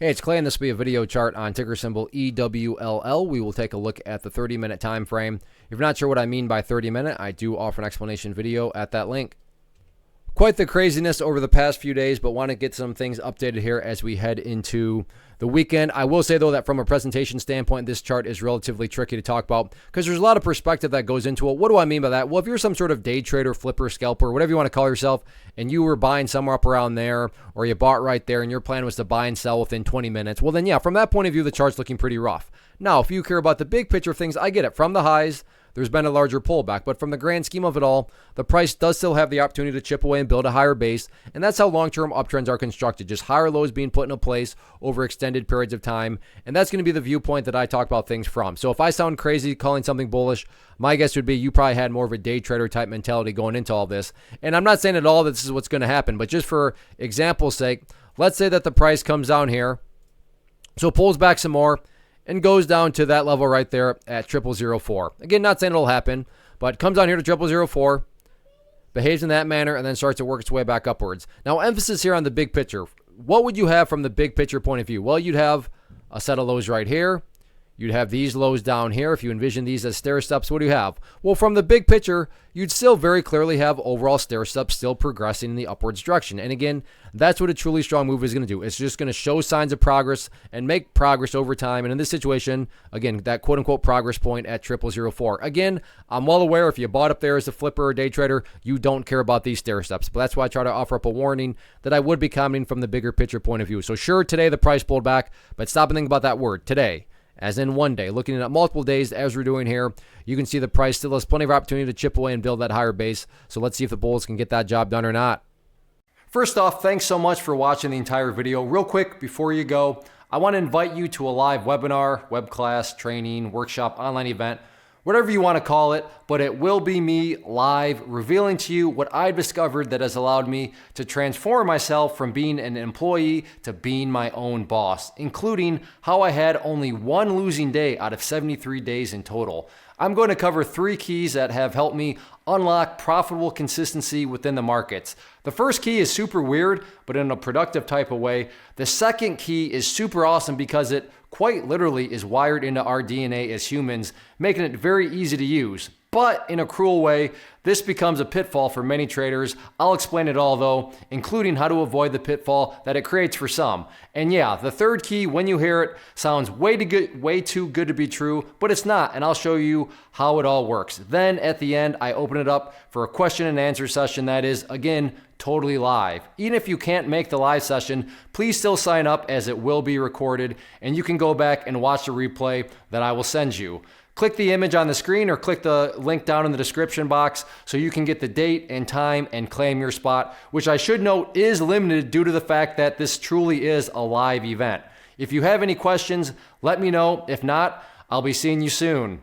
Hey, it's Clay, and this will be a video chart on ticker symbol EWLL. We will take a look at the 30-minute time frame. If you're not sure what I mean by 30-minute, I do offer an explanation video at that link. Quite the craziness over the past few days, but want to get some things updated here as we head into the weekend. I will say, though, that from a presentation standpoint, this chart is relatively tricky to talk about because there's a lot of perspective that goes into it. What do I mean by that? Well, if you're some sort of day trader, flipper, scalper, whatever you want to call yourself, and you were buying somewhere up around there, or you bought right there, and your plan was to buy and sell within 20 minutes, well, then, yeah, from that point of view, the chart's looking pretty rough. Now, if you care about the big picture of things, I get it. From the highs, there's been a larger pullback, but from the grand scheme of it all, the price does still have the opportunity to chip away and build a higher base, and that's how long-term uptrends are constructed, just higher lows being put into place over extended periods of time, and that's going to be the viewpoint that I talk about things from. So if I sound crazy calling something bullish, my guess would be you probably had more of a day trader type mentality going into all this, and I'm not saying at all that this is what's going to happen, but just for example's sake, let's say that the price comes down here, so pulls back some more, and goes down to that level right there at 0004. Again, not saying it'll happen, but comes down here to 0004, behaves in that manner, and then starts to work its way back upwards. Now, emphasis here on the big picture. What would you have from the big picture point of view? Well, you'd have a set of lows right here. You'd have these lows down here. If you envision these as stair steps, what do you have? Well, from the big picture, you'd still very clearly have overall stair steps still progressing in the upwards direction. And again, that's what a truly strong move is going to do. It's just going to show signs of progress and make progress over time. And in this situation, again, that quote-unquote progress point at 0004. Again, I'm well aware if you bought up there as a flipper or day trader, you don't care about these stair steps. But that's why I try to offer up a warning that I would be commenting from the bigger picture point of view. So sure, today the price pulled back, but stop and think about that word, today. As in one day, looking at multiple days as we're doing here, you can see the price still has plenty of opportunity to chip away and build that higher base. So let's see if the bulls can get that job done or not. First off, thanks so much for watching the entire video. Real quick, before you go, I want to invite you to a live webinar, web class, training, workshop, online event, whatever you want to call it, but it will be me live revealing to you what I've discovered that has allowed me to transform myself from being an employee to being my own boss, including how I had only one losing day out of 73 days in total. I'm going to cover 3 keys that have helped me unlock profitable consistency within the markets. The first key is super weird, but in a productive type of way. The second key is super awesome because it quite literally is wired into our DNA as humans, making it very easy to use. But in a cruel way, this becomes a pitfall for many traders. I'll explain it all though, including how to avoid the pitfall that it creates for some. And yeah, the third key, when you hear it, sounds way too good to be true, but it's not, and I'll show you how it all works. Then at the end, I open it up for a question and answer session that is, again, totally live. Even if you can't make the live session, please still sign up as it will be recorded, and you can go back and watch the replay that I will send you. Click the image on the screen or click the link down in the description box so you can get the date and time and claim your spot, which I should note is limited due to the fact that this truly is a live event. If you have any questions, let me know. If not, I'll be seeing you soon.